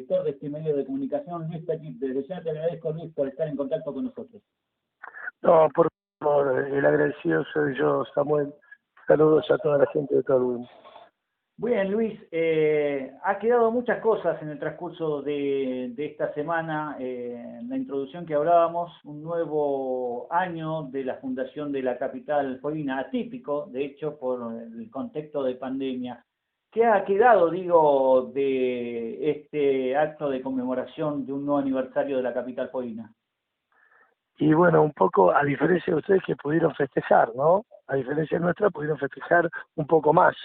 director de este medio de comunicación, Luis Petit. Desde ya te agradezco, Luis, por estar en contacto con nosotros. No, por favor, el agradecido soy yo, Samuel. Saludos a toda la gente de Torwin. Bien, Luis, ha quedado muchas cosas en el transcurso de esta semana. En la introducción que hablábamos, un nuevo año de la fundación de la capital fueguina, atípico, de hecho, por el contexto de pandemia. ¿Qué ha quedado, digo, de este acto de conmemoración de un nuevo aniversario de la capital fueguina? Y bueno, un poco a diferencia de ustedes que pudieron festejar, ¿no? A diferencia nuestra, pudieron festejar un poco más.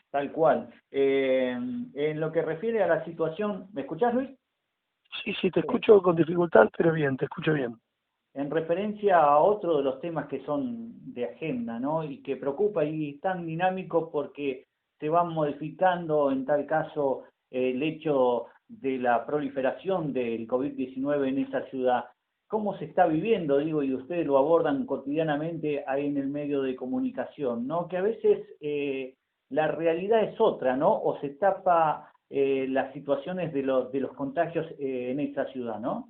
Tal cual. En lo que refiere a la situación, ¿me escuchás, Luis? Sí, te escucho con dificultad, pero bien, te escucho bien. En referencia a otro de los temas que son de agenda, ¿no? Y que preocupa y es tan dinámico porque se van modificando, en tal caso, el hecho de la proliferación del COVID-19 en esa ciudad. ¿Cómo se está viviendo, digo, y ustedes lo abordan cotidianamente ahí en el medio de comunicación, ¿no? Que a veces la realidad es otra, ¿no? O se tapa las situaciones de los contagios en esa ciudad, ¿no?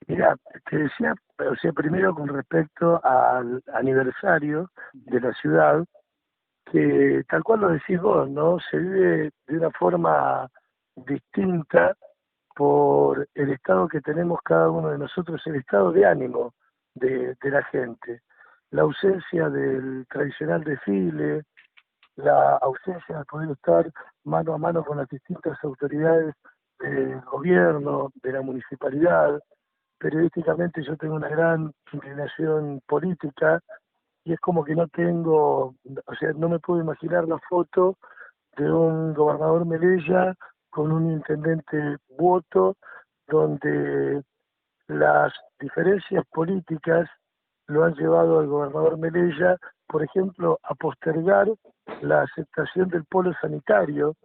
Mira, te decía, o sea, primero con respecto al aniversario de la ciudad, que tal cual lo decís vos, ¿no? Se vive de una forma distinta por el estado que tenemos cada uno de nosotros, el estado de ánimo de la gente. La ausencia del tradicional desfile, la ausencia de poder estar mano a mano con las distintas autoridades del gobierno, de la municipalidad. Periodísticamente yo tengo una gran inclinación política y es como que no tengo, o sea, no me puedo imaginar la foto de un gobernador Melella con un intendente Boto, donde las diferencias políticas lo han llevado al gobernador Melella, por ejemplo, a postergar la aceptación del polo sanitario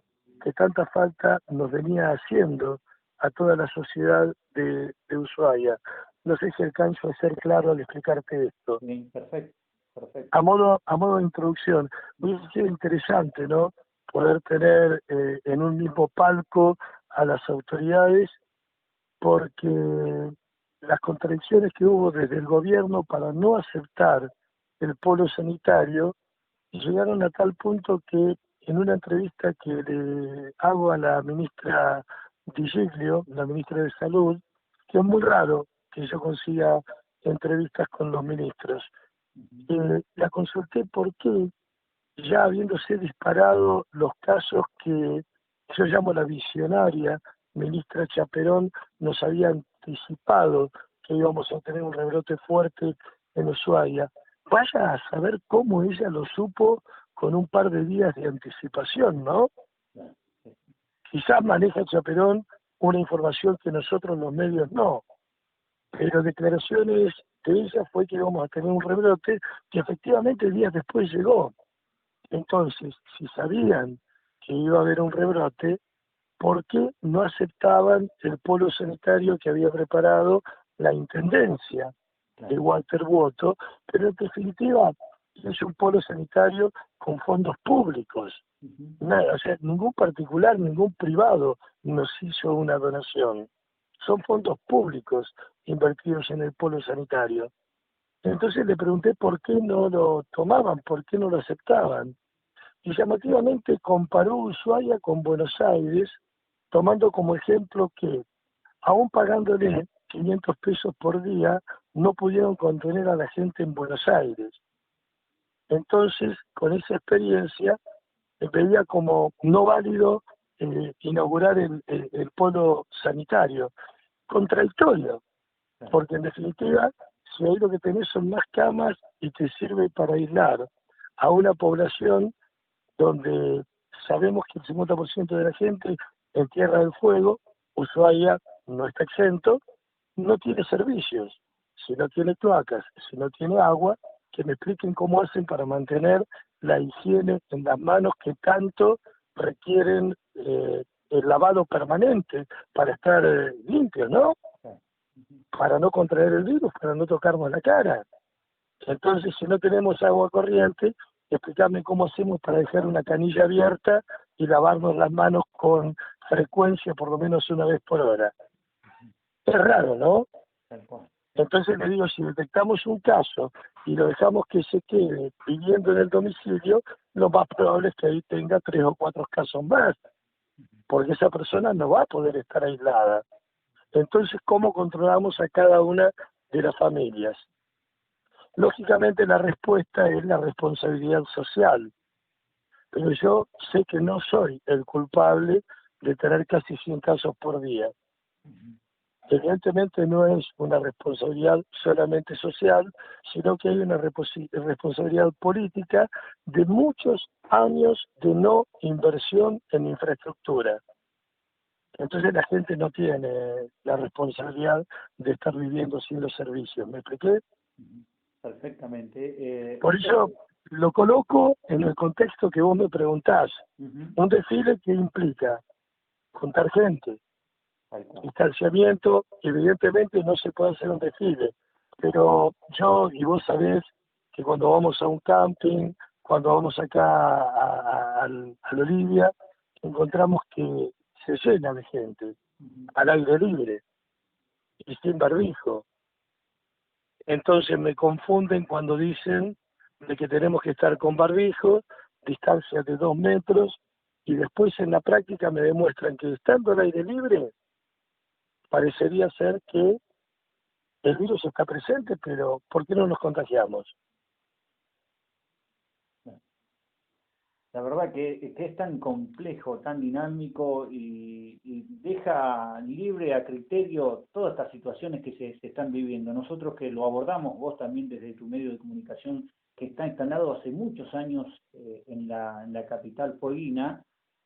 que tanta falta nos venía haciendo a toda la sociedad de Ushuaia. No sé si alcanzo a ser claro al explicarte esto. Bien, perfecto, perfecto. A modo de introducción, hubiese sido interesante, ¿no? Poder tener en un mismo palco a las autoridades, porque las contradicciones que hubo desde el gobierno para no aceptar el polo sanitario llegaron a tal punto que en una entrevista que le hago a la ministra Di Giglio, la ministra de Salud, que es muy raro que yo consiga entrevistas con los ministros, la consulté por qué, ya habiéndose disparado los casos que yo llamo la visionaria ministra Chaperón nos había anticipado que íbamos a tener un rebrote fuerte en Ushuaia. Vaya a saber cómo ella lo supo con un par de días de anticipación, ¿no? Quizás maneja Chaperón una información que nosotros los medios no, pero declaraciones de ella fue que íbamos a tener un rebrote que efectivamente días después llegó. Entonces, si sabían que iba a haber un rebrote, ¿por qué no aceptaban el polo sanitario que había preparado la Intendencia de Walter Boto? Pero en definitiva es un polo sanitario con fondos públicos. Nada, o sea, ningún particular, ningún privado nos hizo una donación. Son fondos públicos invertidos en el polo sanitario. Entonces le pregunté por qué no lo tomaban, por qué no lo aceptaban. Y llamativamente comparó Ushuaia con Buenos Aires, tomando como ejemplo que, aún pagándole 500 pesos por día, no pudieron contener a la gente en Buenos Aires. Entonces, con esa experiencia, veía como no válido inaugurar el polo sanitario. Contradictorio, porque en definitiva, si ahí lo que tenés son más camas y te sirve para aislar a una población donde sabemos que el 50% de la gente en Tierra del Fuego, Ushuaia no está exento, no tiene servicios, si no tiene cloacas, si no tiene agua, que me expliquen cómo hacen para mantener la higiene en las manos que tanto requieren el lavado permanente para estar limpios, ¿no? Para no contraer el virus, para no tocarnos la cara. Entonces, si no tenemos agua corriente, explicarme cómo hacemos para dejar una canilla abierta y lavarnos las manos con frecuencia por lo menos una vez por hora. Es raro, ¿no? Tal cual. Entonces le digo, si detectamos un caso y lo dejamos que se quede viviendo en el domicilio, lo más probable es que ahí tenga 3 o 4 casos más, porque esa persona no va a poder estar aislada. Entonces, ¿cómo controlamos a cada una de las familias? Lógicamente la respuesta es la responsabilidad social, pero yo sé que no soy el culpable de tener casi 100 casos por día. Evidentemente no es una responsabilidad solamente social, sino que hay una responsabilidad política de muchos años de no inversión en infraestructura. Entonces la gente no tiene la responsabilidad de estar viviendo sin los servicios. ¿Me expliqué? Perfectamente. Por eso lo coloco en el contexto que vos me preguntás. Un desfile que implica juntar gente, distanciamiento, evidentemente no se puede hacer un desfile, pero yo y vos sabés que cuando vamos a un camping, cuando vamos acá a la Olivia, encontramos que se llena de gente, al aire libre y sin barbijo. Entonces me confunden cuando dicen de que tenemos que estar con barbijo, distancia de 2 metros, y después en la práctica me demuestran que estando al aire libre, parecería ser que el virus está presente, pero ¿por qué no nos contagiamos? La verdad que es tan complejo, tan dinámico y deja libre a criterio todas estas situaciones que se están viviendo. Nosotros que lo abordamos, vos también desde tu medio de comunicación, que está instalado hace muchos años en la capital fueguina,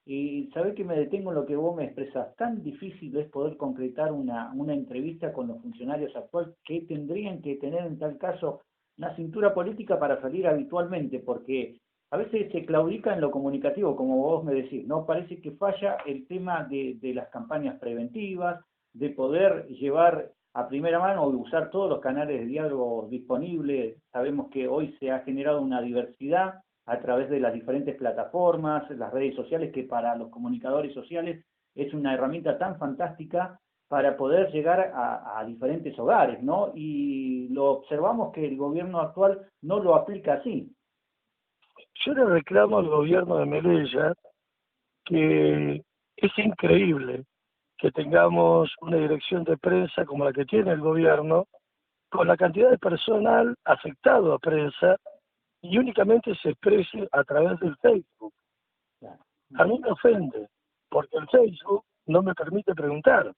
y sabés que me detengo en lo que vos me expresás. Tan difícil es poder concretar una entrevista con los funcionarios actuales que tendrían que tener en tal caso una cintura política para salir habitualmente, porque a veces se claudica en lo comunicativo, como vos me decís, ¿no? Parece que falla el tema de las campañas preventivas, de poder llevar a primera mano o usar todos los canales de diálogo disponibles. Sabemos que hoy se ha generado una diversidad a través de las diferentes plataformas, las redes sociales, que para los comunicadores sociales es una herramienta tan fantástica para poder llegar a diferentes hogares, ¿no? Y lo observamos que el gobierno actual no lo aplica así. Yo le reclamo al gobierno de Melella que es increíble que tengamos una dirección de prensa como la que tiene el gobierno, con la cantidad de personal afectado a prensa y únicamente se exprese a través del Facebook. A mí me ofende, porque el Facebook no me permite preguntar.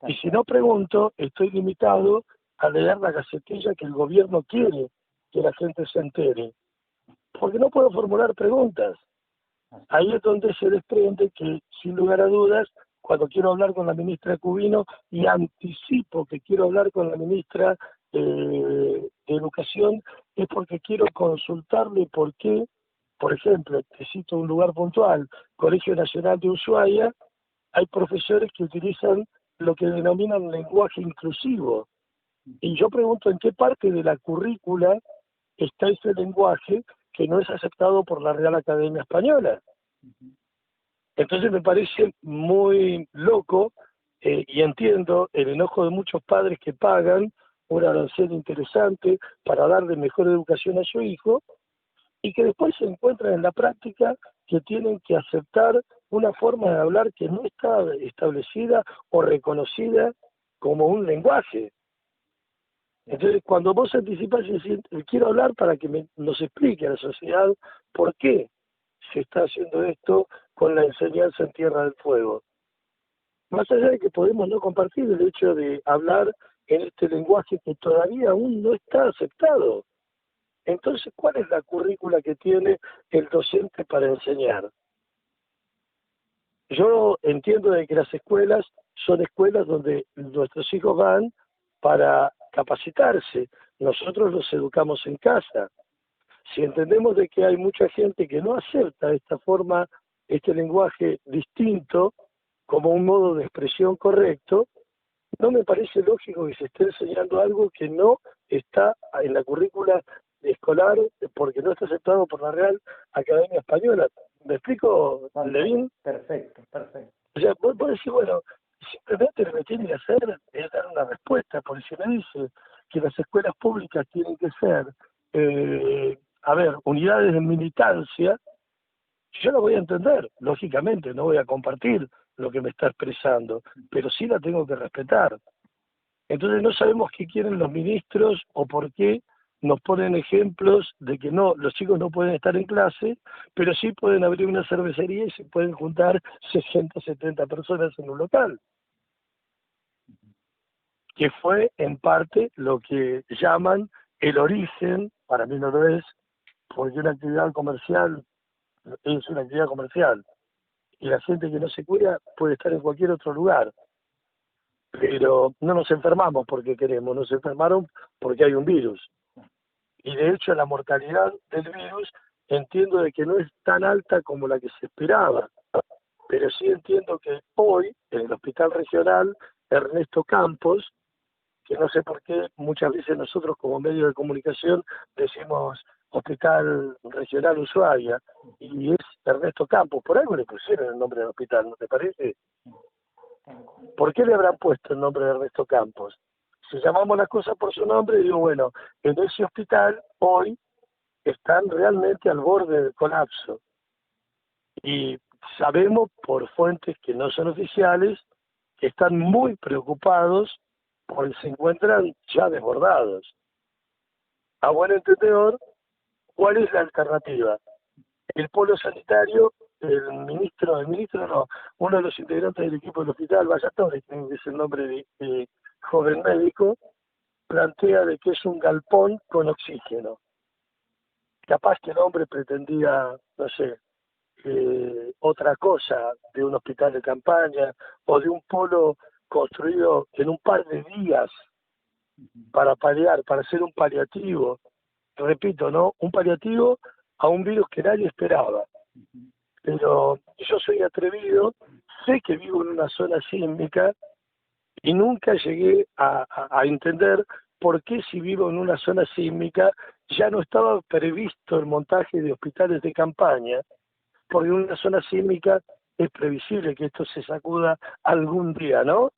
Y si no pregunto, estoy limitado a leer la gacetilla que el gobierno quiere que la gente se entere. Porque no puedo formular preguntas. Ahí es donde se desprende que, sin lugar a dudas, cuando quiero hablar con la ministra Cubino y anticipo que quiero hablar con la ministra de Educación, es porque quiero consultarle por qué, por ejemplo, te cito un lugar puntual, Colegio Nacional de Ushuaia, hay profesores que utilizan lo que denominan lenguaje inclusivo. Y yo pregunto en qué parte de la currícula está ese lenguaje que no es aceptado por la Real Academia Española. Entonces me parece muy loco y entiendo el enojo de muchos padres que pagan un arancel interesante para darle mejor educación a su hijo y que después se encuentran en la práctica que tienen que aceptar una forma de hablar que no está establecida o reconocida como un lenguaje. Entonces, cuando vos anticipás y decís, quiero hablar para que nos explique a la sociedad por qué se está haciendo esto con la enseñanza en Tierra del Fuego. Más allá de que podemos no compartir el hecho de hablar en este lenguaje que todavía aún no está aceptado. Entonces, ¿cuál es la currícula que tiene el docente para enseñar? Yo entiendo de que las escuelas son escuelas donde nuestros hijos van para capacitarse. Nosotros los educamos en casa. Si entendemos de que hay mucha gente que no acepta esta forma, este lenguaje distinto como un modo de expresión correcto, no me parece lógico que se esté enseñando algo que no está en la currícula escolar porque no está aceptado por la Real Academia Española. ¿Me explico, Levin? Perfecto. O sea, vos decís, bueno, simplemente lo que tiene que hacer es dar una respuesta, porque si me dice que las escuelas públicas tienen que ser, unidades de militancia, yo lo voy a entender, lógicamente, no voy a compartir lo que me está expresando, pero sí la tengo que respetar. Entonces no sabemos qué quieren los ministros o por qué nos ponen ejemplos de que no, los chicos no pueden estar en clase, pero sí pueden abrir una cervecería y se pueden juntar 60, 70 personas en un local. Que fue en parte lo que llaman el origen, para mí no lo es, porque una actividad comercial es una actividad comercial y la gente que no se cuida puede estar en cualquier otro lugar, pero no nos enfermamos porque queremos, nos enfermaron porque hay un virus. Y de hecho la mortalidad del virus entiendo de que no es tan alta como la que se esperaba, pero sí entiendo que hoy en el Hospital Regional Ernesto Campos, que no sé por qué muchas veces nosotros como medio de comunicación decimos Hospital Regional Ushuaia, y es Ernesto Campos, por algo le pusieron el nombre del hospital, ¿no te parece? ¿Por qué le habrán puesto el nombre de Ernesto Campos? Si llamamos las cosas por su nombre, digo, bueno, en ese hospital hoy están realmente al borde del colapso. Y sabemos por fuentes que no son oficiales que están muy preocupados porque se encuentran ya desbordados. A buen entendedor, ¿cuál es la alternativa? El polo sanitario, uno de los integrantes del equipo del hospital, Vallatore, que es el nombre de joven médico, plantea de que es un galpón con oxígeno. Capaz que el hombre pretendía, no sé, otra cosa de un hospital de campaña o de un polo construido en un par de días para paliar, para hacer un paliativo. Repito, ¿no? Un paliativo a un virus que nadie esperaba. Pero yo soy atrevido, sé que vivo en una zona sísmica y nunca llegué a entender por qué si vivo en una zona sísmica ya no estaba previsto el montaje de hospitales de campaña, porque en una zona sísmica es previsible que esto se sacuda algún día, ¿no?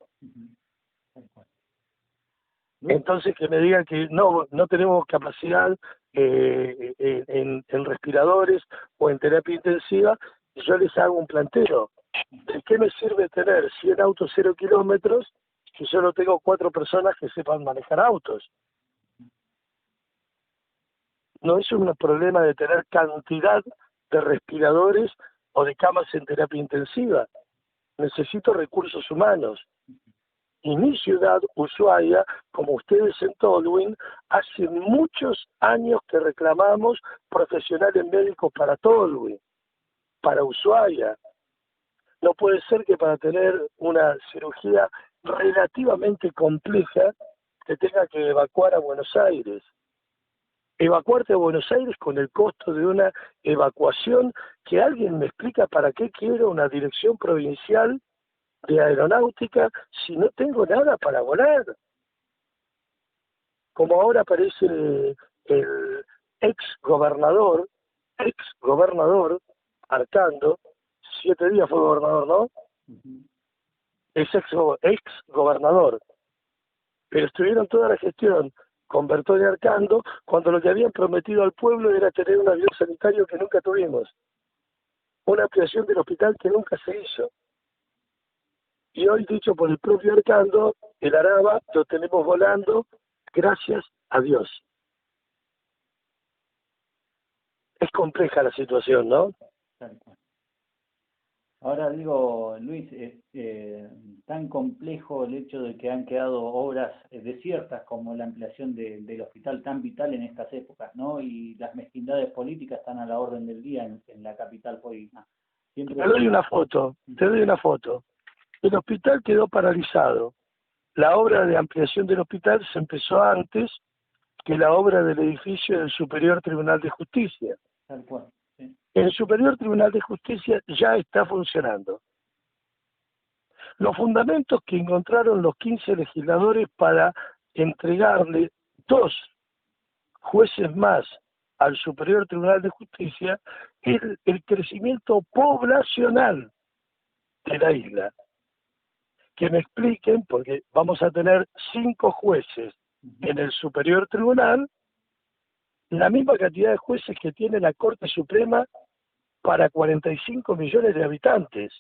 Entonces que me digan que no tenemos capacidad en respiradores o en terapia intensiva, yo les hago un planteo. ¿De qué me sirve tener 100 autos 0 kilómetros si solo tengo 4 personas que sepan manejar autos? No es un problema de tener cantidad de respiradores o de camas en terapia intensiva. Necesito recursos humanos. Y mi ciudad, Ushuaia, como ustedes en Tolwyn, hace muchos años que reclamamos profesionales médicos para Tolwyn, para Ushuaia. No puede ser que para tener una cirugía relativamente compleja te tenga que evacuar a Buenos Aires. Evacuarte a Buenos Aires con el costo de una evacuación que alguien me explica para qué quiero una dirección provincial de aeronáutica si no tengo nada para volar. Como ahora aparece el ex gobernador Arcando, 7 días fue gobernador, ¿no? Es ex gobernador, pero estuvieron toda la gestión con Bertone Arcando cuando lo que habían prometido al pueblo era tener un avión sanitario que nunca tuvimos, una ampliación del hospital que nunca se hizo. Y hoy, dicho por el propio Arcando, el Araba lo tenemos volando, gracias a Dios. Es compleja la situación, ¿no? Ahora digo, Luis, tan complejo el hecho de que han quedado obras desiertas como la ampliación del hospital tan vital en estas épocas, ¿no? Y las mezquindades políticas están a la orden del día en la capital poligna. Te doy una foto. El hospital quedó paralizado. La obra de ampliación del hospital se empezó antes que la obra del edificio del Superior Tribunal de Justicia. Tal cual, sí. El Superior Tribunal de Justicia ya está funcionando. Los fundamentos que encontraron los 15 legisladores para entregarle 2 jueces más al Superior Tribunal de Justicia el crecimiento poblacional de la isla. Que me expliquen, porque vamos a tener 5 jueces en el Superior Tribunal, la misma cantidad de jueces que tiene la Corte Suprema para 45 millones de habitantes.